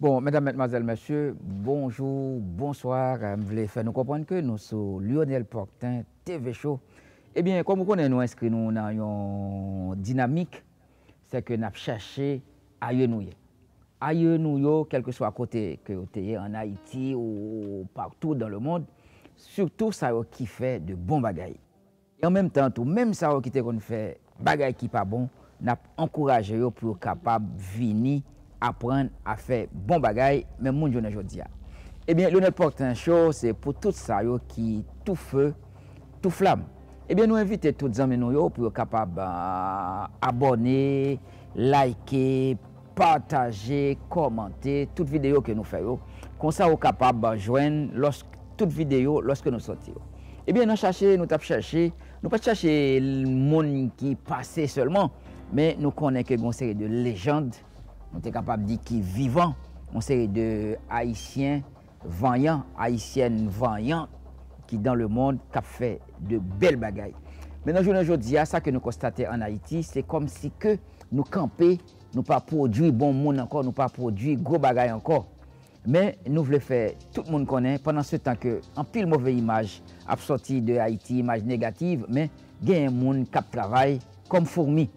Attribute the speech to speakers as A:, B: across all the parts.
A: Bon, mesdames, mesdemoiselles, messieurs, bonjour, bonsoir. Je voulais faire nous comprendre que nous sommes Lionel Portin, TV Show. Eh bien, comme vous connaissez, nous inscrivons dans une dynamique, c'est que nous avons cherché ailleurs nous. Ailleurs nous, quel que soit à côté que vous êtes en Haïti ou partout dans le monde, surtout ça qui fait de bons bagailles. Et en même temps, tout, même ça qui fait bagailles qui pas bon, nous avons encouragé pour être capable de venir apprendre à faire bon bagaille, même mon journée aujourd'hui. Eh bien, Lionel Portin Show, c'est pour tout ça qui tout feu, tout flamme. Eh bien, nous invitons tous les amis pour être capable d'abonner, liker, partager, commenter toute vidéo que nous faisons. Comme ça, nous sommes capables de joindre toute vidéo lorsque nous sortons. Eh bien, nous ne pas chercher le monde qui passait seulement, mais nous connaissons que une série de légendes. On est capable de dire qui vivant, une série de Haïtiens vaillants, Haïtiennes vaillantes qui dans le monde ont fait de belles bagailles. Maintenant, aujourd'hui, ça que nous constatons en Haïti, c'est comme si que nous camper, nous pas produit bon monde encore, nous pas produit gros bagailles encore. Mais nous voulons faire, tout le monde connaît, pendant ce temps que, en pile mauvaise image, a sorti de Haïti, image négative, mais il y a un monde qui travaille comme fourmi.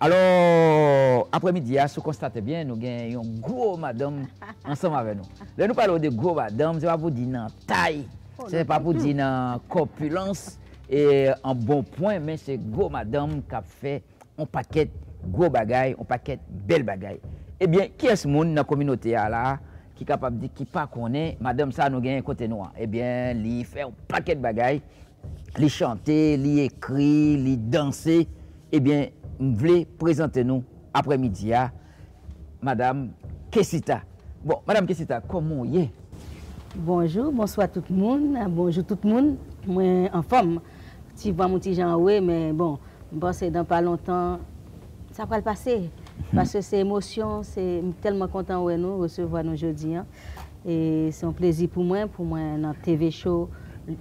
A: Alors, après-midi, si vous constatez bien, nous avons une gros madame ensemble avec nous. Là, nous parlons de gros madame, ce n'est pas pour dire dans taille, ce n'est pas pour dire dans corpulence et en bon point, mais c'est gros madame qui a fait un paquet de gros bagailles, un paquet de belles bagailles. Eh bien, qui est ce monde dans la communauté là qui est capable de dire qui pas connaît, madame ça nous gagne côté noir. Eh bien, il fait un paquet de bagailles, il chanter, il écrit, il danser. Eh bien, je voulais présenter nous après-midi à Madame Kessita. Bon, Madame Kessita, comment vous êtes?
B: Bonjour, bonsoir tout le monde. Bonjour tout le monde. Moi, en forme. Tu vois mon petit Jean, oui, mais bon, je pense que dans pas longtemps, ça va le passer. Parce que c'est émotion, c'est tellement content de nous recevoir nous aujourd'hui. Hein. Et c'est un plaisir pour moi dans TV Show,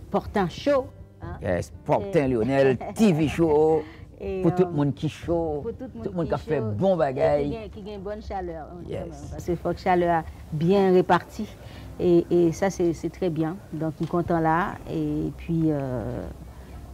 B: Portin Show.
A: Hein. Yes, Portin Lionel, TV Show. Et pour tout le monde qui chaud, tout le monde qui a fait bon bagaille.
B: Qui a une bonne chaleur.
A: Yes.
B: Parce qu'il faut que la chaleur bien répartie. Et ça, c'est très bien. Donc, nous sommes contents là. Et puis,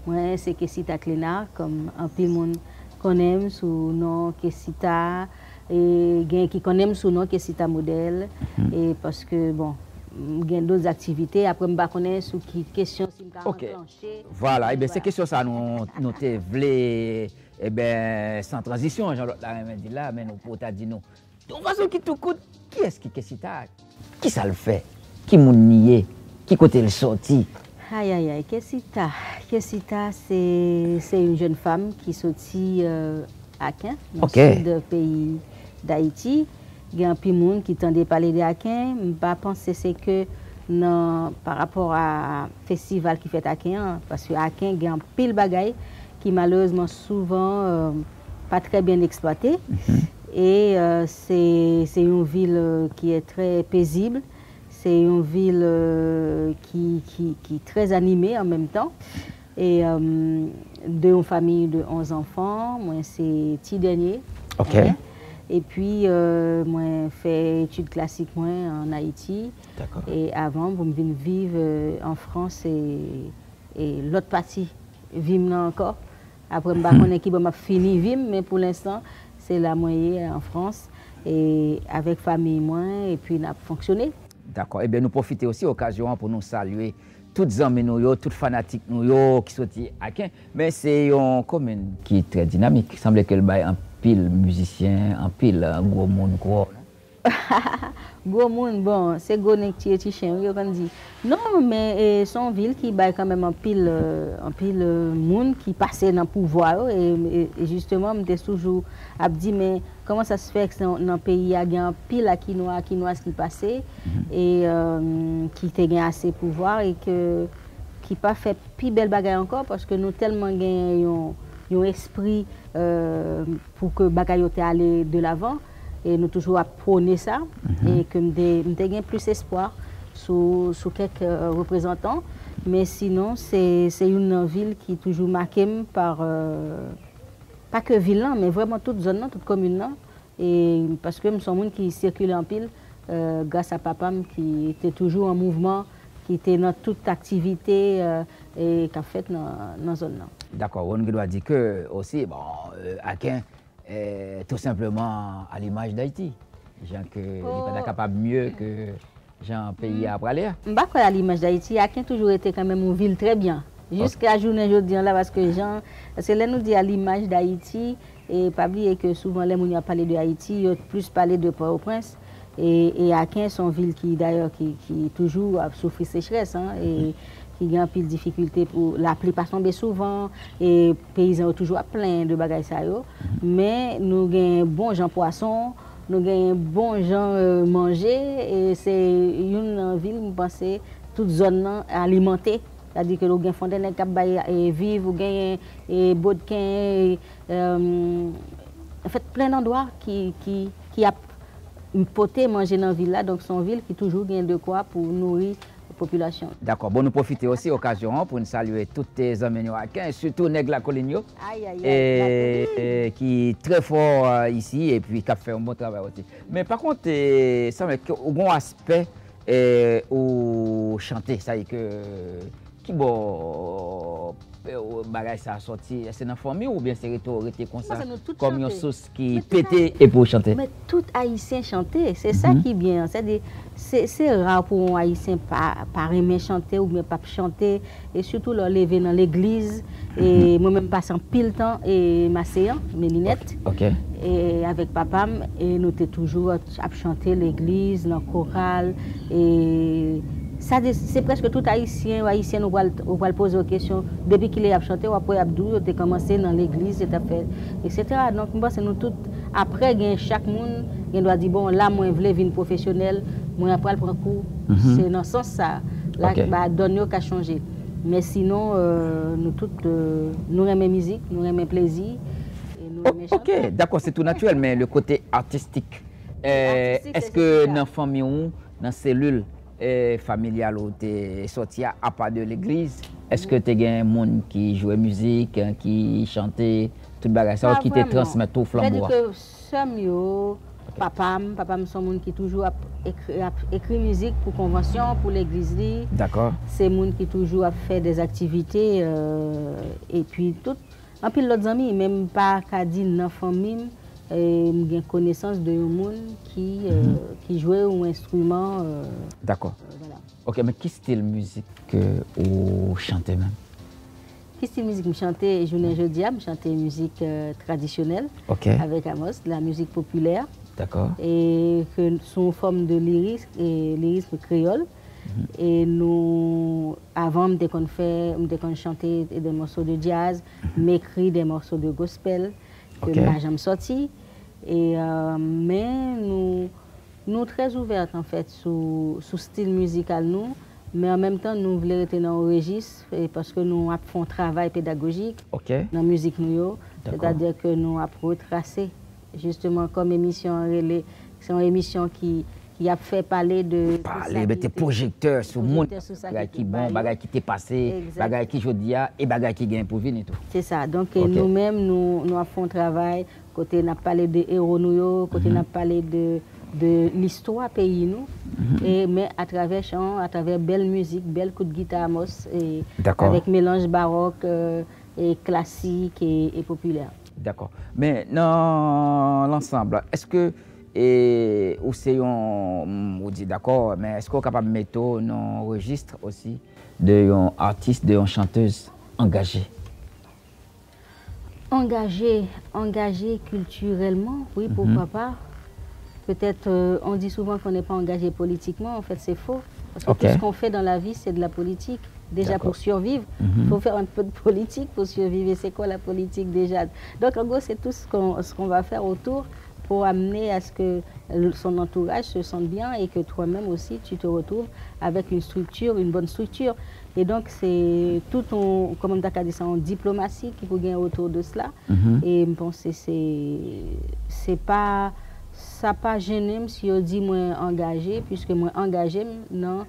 B: moi, c'est Kessita Cléna, comme un peu de monde connaît sous le nom Kessita. Et il y a qui connaît sous le nom Kessita Modèle. Et parce que, bon, il y a d'autres activités. Après, je ne connais pas sur qui question si je
A: enclencher. Voilà, et bien ces questions ça nous te voulons eh bien sans transition, Jean-Claude l'a dit là, mais nous pour t'a dit nous. De toute façon qui tout coûte, qui est-ce qui Kessita? Qui ça le fait? Qui moun nié? Qui côté le sorti?
B: Aïe aïe aïe, Kessita. Kessita c'est une jeune femme qui sortit à Akin, dans le sud du pays d'Haïti. Il y a un peu de monde qui tendait parler de Akin, je pense que c'est que non, par rapport à festival qui fait Akin, parce que Akin il y a un pile bagaille qui malheureusement souvent pas très bien exploité. Et c'est une ville qui est très paisible, c'est une ville qui est très animée en même temps. Et d'une famille de 11 enfants, moi c'est petit dernier.
A: Ok.
B: Hein? Et puis, moi, j'ai fait études classiques moi, en Haïti. Et avant, je venir vivre en France et l'autre partie, vivre encore. Après, je ne sais pas qui m'a fini vivre, mais pour l'instant, c'est la moyenne en France. Et avec famille, moi, et puis, on a fonctionné.
A: D'accord. Eh bien, nous profitons aussi de l'occasion pour nous saluer toutes les amis, toutes les fanatiques qui sont à Akin. Mais c'est une commune qui est très dynamique. Il semble qu'elle baille un pile musicien, un pile gros monde gros.
B: Gros monde, bon, c'est gros qui est chien, on dit. Non, mais son ville qui baille quand même un pile monde qui passait dans le pouvoir. Et justement, je suis toujours à dire, mais comment ça se fait que dans le pays, il y a un pile à quinoise qui passait et qui était assez pouvoir et qui pas fait plus belle bagarre encore parce que nous tellement gagnons un esprit pour que bagaille aller de l'avant et nous toujours à prôner ça et que nous avons plus espoir sur quelques représentants mais sinon c'est une ville qui est toujours marquée par pas que ville mais vraiment toute zone toute commune et parce que nous sommes gens qui circulent en pile grâce à papa qui était toujours en mouvement, qui était dans toute activité et qui a fait dans la zone.
A: D'accord, on doit dire que aussi, bon, Akin est tout simplement à l'image d'Haïti. Gens que n'est pas capable mieux que Jean pays à aller.
B: Je ne sais pas à l'image d'Haïti, Akin a toujours été quand même une ville très bien. Jusqu'à la journée aujourd'hui, là, parce que là, nous dit à l'image d'Haïti, et pas oublier que souvent, les gens parlé de Haïti, ils ont plus parlé de Port-au-Prince. Et Akin, son ville qui d'ailleurs qui toujours a souffert de sécheresse, hein, et qui a pile de difficultés pour la pluie pas tomber souvent, et les paysans ont toujours plein de bagages. Mais nous avons bon gens poisson, nous avons bon gens manger, et c'est une ville, je pense, toute zone alimentée. C'est-à-dire que nous avons fontaine qui vivre, nous avons bodkin, en fait plein d'endroits qui a poté manger dans la ville là, donc c'est une ville qui toujours gagne de quoi pour nourrir la population.
A: D'accord, bon nous profiter aussi de l'occasion pour nous saluer tous les amis et surtout Nèg la Colline qui est très fort ici et puis qui a fait un bon travail aussi. Mais par contre, ça me un aspect au chanter, ça y est que qui bon bagage ça a sorti, c'est dans la famille ou bien c'est retourné comme ça, comme une sauce qui pétait et pour chanter?
B: Mais tout haïtien chanter, c'est ça qui est bien. C'est rare pour un haïtien pas aimer chanter ou bien pas chanter, et surtout leur lever dans l'église. Et moi-même passe en pile temps et m'asseoir, mes lunettes, et avec papa, et nous étions toujours à chanter l'église, dans le choral. Et c'est presque tout haïtien ou haïtienne, on va poser des questions. Depuis qu'il a chanté, ou après Abdou, il a commencé dans l'église, etc. Donc, moi, c'est nous tous. Après, chaque monde, il doit dire, bon, là, moi, je veux une professionnelle, moi, après, je prends cours. C'est dans ce sens ça. Là, bah, donner qu'à changer. Mais sinon, nous tous, nous aimons la musique, nous aimons le plaisir.
A: Ok, d'accord, c'est tout naturel, mais le côté artistique, est-ce que dans la famille ou dans la cellule familiale où tu es sorti à part de l'église, est-ce que tu as des gens qui jouent musique, qui chantent, tout le bagage, qui te transmettent tout flambeau?
B: Papa, c'est un monde qui toujours écrit musique pour convention, pour l'église.
A: D'accord.
B: C'est un monde qui toujours fait des activités et puis tout. En plus, l'autre ami, même pas qu'à dire dans la famille, j'ai connaissance de monde qui jouait un instrument.
A: D'accord. Voilà. Ok, mais quel style de musique que vous chantez même?
B: Quel style de musique je chantais? Je chantais musique traditionnelle avec Amos, la musique populaire.
A: D'accord.
B: Et que sous forme de lyrisme créole. Et nous, avant, on chantait des morceaux de jazz, m'écrit des morceaux de gospel que j'ai jamais sorti. Et mais nous très ouvertes en fait sous style musical nous, mais en même temps nous voulons être dans le registre parce que nous faisons un travail pédagogique dans la musique nous, c'est-à-dire que nous avons retracé justement comme émission c'est une émission qui a fait parler de
A: des projecteurs sur le monde qui bon bagay qui t'est passé bagay qui jodia et bagay qui gagne pour venir tout.
B: C'est ça, donc nous-mêmes nous avons un travail côté n'a parlé de héros nous, côté n'a parlé de l'histoire pays nous, mais à travers chant, à travers belle musique, belle coup de guitare Amos, et avec mélange baroque et classique et populaire.
A: D'accord. Mais dans l'ensemble, est-ce que on dit d'accord, mais est-ce qu'on est capable de mettre un registre aussi d'un artiste, d'une chanteuse engagée?
B: Engagée culturellement, oui, pourquoi pas. Peut-être, on dit souvent qu'on n'est pas engagé politiquement, en fait c'est faux. Parce que tout ce qu'on fait dans la vie, c'est de la politique. Déjà pour survivre, il faut faire un peu de politique pour survivre. Et c'est quoi la politique déjà? Donc en gros, c'est tout ce qu'on va faire autour pour amener à ce que son entourage se sente bien et que toi-même aussi, tu te retrouves avec une structure, une bonne structure. Et donc, c'est tout, comme on a dit ça, en diplomatie qui peut gagner autour de cela. Et je pense que c'est pas... Ça pas gêné si on dit moi engagé, puisque moi engagé dans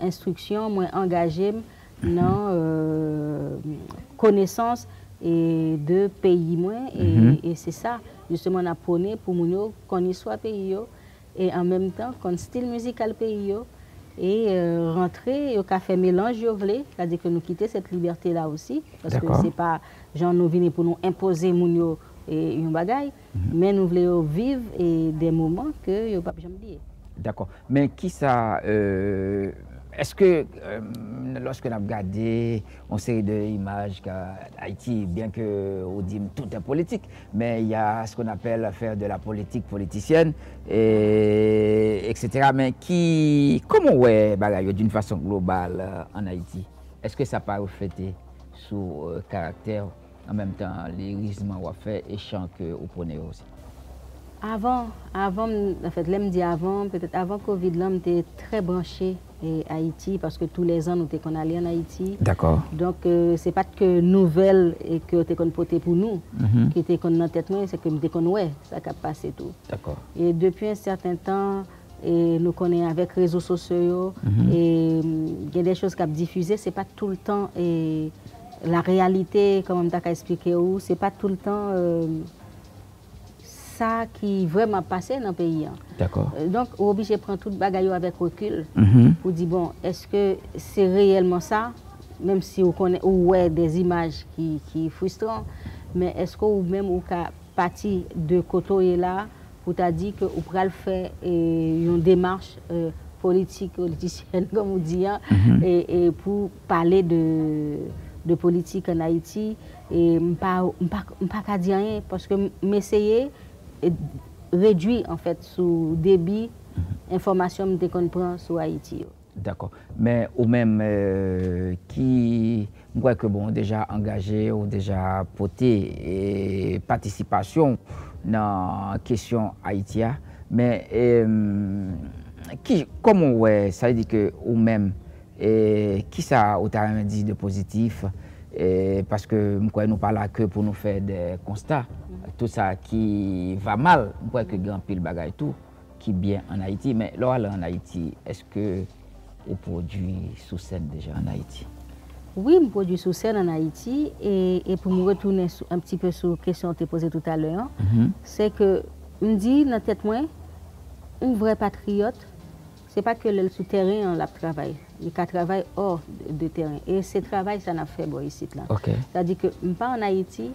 B: instruction, moi engagé dans connaissance et de pays moi et c'est ça justement on a prôné pour nous qu'on y soit pays et en même temps, comme style musical pays, et rentrer au café mélange, c'est-à-dire que nous quitter cette liberté-là aussi, parce que c'est pas, genre, nous venons pour nous imposer mon et une bagaille, mais nous voulons vivre et des moments que nous ne pouvons pas oublier.
A: D'accord. Mais qui ça, est-ce que lorsque nous avons regardé une série d'images qu'Haïti, bien que on dit tout est politique, mais il y a ce qu'on appelle faire de la politique politicienne, etc. Mais comment est d'une façon globale en Haïti? Est-ce que ça peut refléter sur le caractère, en même temps, les risques qu'on fait et chants que vous prenez aussi?
B: Avant, en fait, là, me dit avant, peut-être avant Covid, là, j'étais très branché à Haïti parce que tous les ans, nous étions allés en Haïti.
A: D'accord.
B: Donc, c'est pas que nouvelle et que tu es porté pour nous, qui était dans notre tête, c'est que nous étions ouais, ça a passé tout.
A: D'accord.
B: Et depuis un certain temps, et nous connaissons avec les réseaux sociaux, et il y a des choses qui ont diffusé, c'est pas tout le temps et la réalité, comme on t'a expliqué, c'est pas tout le temps. Ça qui vraiment passé dans le pays.
A: D'accord.
B: Donc, on est obligé de prendre tout le bagage avec recul pour dire, bon, est-ce que c'est réellement ça, même si on connaît ouais, des images qui sont frustrantes, mais est-ce que même on a parti de côté là pour t'a dit que on pourrait faire une démarche politicienne, comme on dit, et pour parler de politique en Haïti, et je ne peux pas dire rien, parce que m'essayer réduit en fait sous débit information qu'on prend sur Haïti.
A: D'accord. Mais ou même qui, je crois que bon, déjà engagé ou déjà porté et participation dans la question haïtienne, mais comment ouais, ça veut dire que ou même qui ça au terrain dit de positif? Parce que nous parlons que pour nous faire des constats, tout ça qui va mal, je crois que grand pile bagaille tout qui bien en Haïti, mais là en Haïti, est-ce que vous produit sous scène déjà en Haïti?
B: Oui, je produis sous scène en Haïti, et pour me retourner un petit peu sur la question que tu as posée tout à l'heure, c'est que je me dis dans la tête moi, un vrai patriote, c'est pas que le souterrain on la travaille, il travaille hors de terrain. Et ce travail, ça n'a fait ici là.
A: Okay.
B: C'est-à-dire que je ne suis pas en Haïti,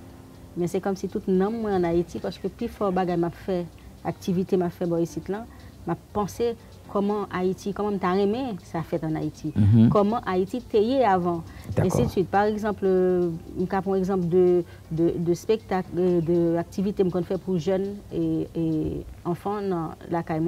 B: mais c'est comme si tout le monde en Haïti, parce que plus fort bagay m'a fait, activité m'a fait ici là, m'a pensé comment Haïti, comment t'as aimé ça fait en Haïti, comment Haïti était avant. Ainsi de suite. Par exemple, je prends exemple de spectacle, d'activité qu'on fait pour jeunes et enfants dans la caille.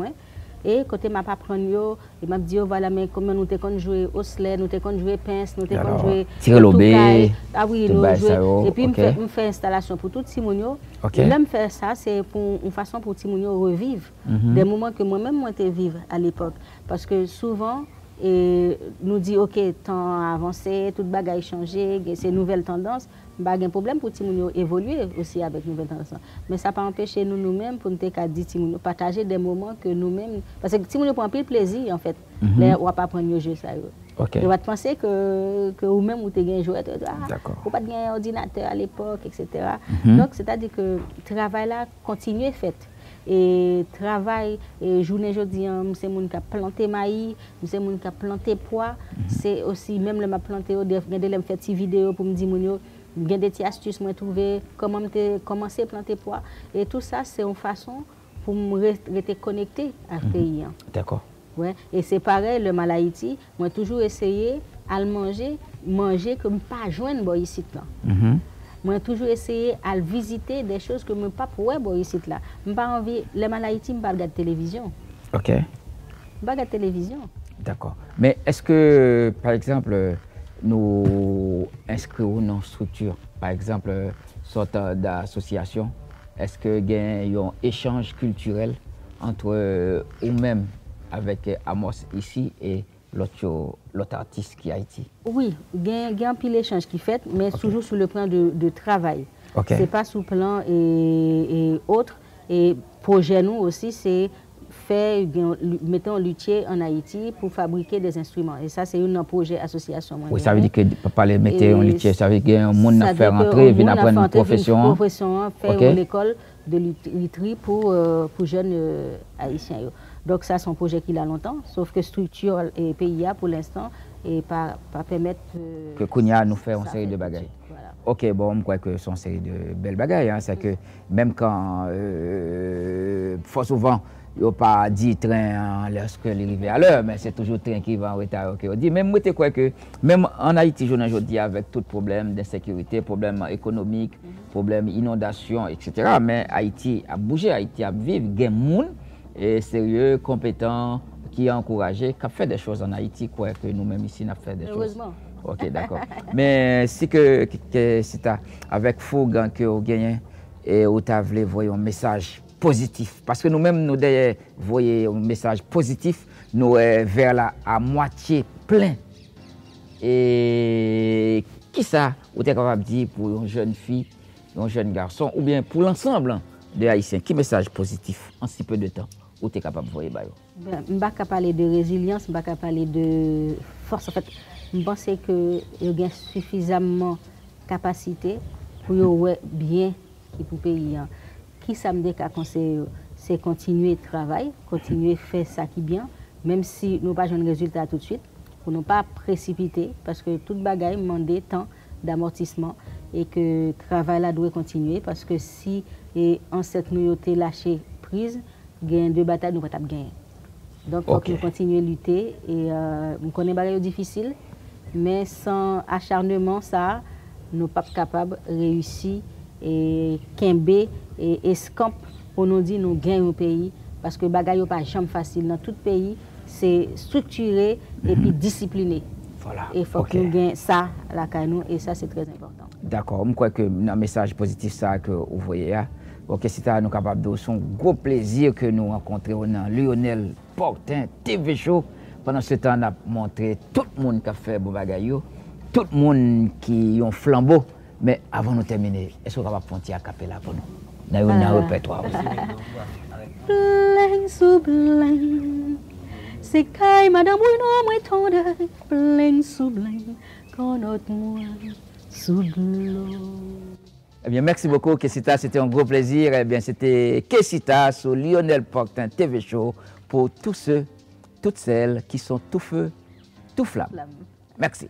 B: Et côté m'a pas prendre yo, il m'a dit voilà mais comment nous t'ai jouer au sled, nous t'ai jouer pince, nous t'ai jouer
A: tirer l'obé.
B: Ah oui, nous jouer et puis me fait installation pour tout Timonio. Et là me faire ça c'est pour une façon pour Timonio revivre des moments que moi-même moi t'ai vivre à l'époque parce que souvent et nous dit OK, temps avancé, toute bagaille changé, ces nouvelles tendances, pas de problème pour Timounio évoluer aussi avec nouvelles tendances. Mais ça pas empêcher nous-mêmes pour nous dire Timounio partager des moments que nous-mêmes parce que Timounio prend plus plaisir en fait. Mais on va pas prendre le jeu ça. On va penser que ou même ou tu gagné jouet ou pas gagner ordinateur à l'époque etc. Donc c'est-à-dire que travail là continue fait. Et travail et journée jeudi c'est moun qui a planté maïs, c'est moun qui a planté pois, c'est aussi même le m'a planté au regarder me faire des vidéos pour me dire moun yo j'ai des petites astuces moi trouver comment commencer à planter pois et tout ça c'est une façon pour me rester connecté à ce pays.
A: D'accord.
B: Ouais, et c'est pareil le Haïti, moi toujours essayer à manger comme pas joindre ici là. Moi toujours essayer à visiter des choses que je ne peux pas pouvoir ici là. Je pas envie les Haïti, je pas regarder télévision. OK. Je pas regarder télévision.
A: D'accord. Mais est-ce que par exemple nous inscrivons dans une structure, par exemple sorte d'association, est-ce que il y a un échange culturel entre eux-mêmes avec Amos ici et l'autre artiste qui est Haïti? Oui,
B: il y a un pile d'échange qui fait, mais toujours sur le plan de travail. Ce n'est pas sous le plan et autres. Et projet nous aussi, c'est faire, mettons, luthier en Haïti pour fabriquer des instruments. Et ça, c'est un projet association.
A: Oui, ça veut dire que pas les mettre en luthier, ça veut dire qu'il y a un monde à faire rentrer, venir apprendre une profession.
B: Faire l'école de lutherie pour jeunes haïtiens. Donc ça, c'est un projet qui a longtemps, sauf que structure et PIA pour l'instant et pas permettre
A: que Kounia nous fait une série de bagailles.
B: Voilà.
A: Ok, bon, je crois que c'est une série de belles bagailles. Hein. C'est que même quand, fort souvent, il n'y a pas dit train lorsque il arrive à l'heure, mais c'est toujours le train qui va en retard. Okay. On dit, même moi, je crois que même en Haïti, je dis avec tout problème d'insécurité, problème économique, problème inondation, etc. Mais Haïti a bougé, Haïti a vécu, il y a des gens sérieux, compétents, qui a encouragé, qui a fait des choses en Haïti, quoi que nous-mêmes ici, on a fait des choses. Ok, d'accord. Mais si que c'est avec Fougan que vous gagnez et vous avez voyé un message positif, parce que nous-mêmes, nous voyons un message positif, nous vers là à moitié plein. Et qui ça, vous êtes capable de dire pour une jeune fille, un jeune garçon, ou bien pour l'ensemble des Haïtiens, qui message positif en si peu de temps, vous êtes capable de voir?
B: Je ne vais pas parler de résilience, je ne vais pas parler de force. En fait, je pense que il y a suffisamment de capacité pour bien qui pour pays. Qui ça me dit qu'à conseiller, c'est continuer de travailler, continuer de faire ça qui est bien, même si nous n'avons pas de résultat tout de suite, pour ne pas précipiter, parce que toute bagaille demande temps d'amortissement et que le travail là doit continuer, parce que si en cette nous avons lâché prise, gain de bataille, nous ne pouvons pas gagner. Donc, il faut que nous continuions à lutter. Et nous connaissons des choses difficiles, mais sans acharnement, ça, nous ne sommes pas capables de réussir et Kembe et escamp pour nous dire que nous gagnons au pays. Parce que les choses ne sont pas jamais facile. Dans tout pays, c'est structuré et puis discipliné.
A: Voilà.
B: Et il faut que nous gagnions ça à la canou, et ça, c'est très important.
A: D'accord. Je crois que un message positif ça que vous voyez là. Ok, c'est nous capable de son gros plaisir que nous rencontrons dans Lionel Portin TV Show. Pendant ce temps, on a montré tout le monde qui a fait bon bagaille, tout le monde qui ont flambeau. Mais avant de terminer, est-ce qu'on va faire un petit acapella pour nous? Dans un répertoire aussi.
B: Plein sous plein, c'est quand madame oui non moi tendre, plein sous plein, quand notre moi sous l'eau.
A: Eh bien, merci beaucoup, Kessita. C'était un gros plaisir. Eh bien, c'était Kessita sur Lionel Portin TV Show pour tous ceux, toutes celles qui sont tout feu, tout flamme. Merci.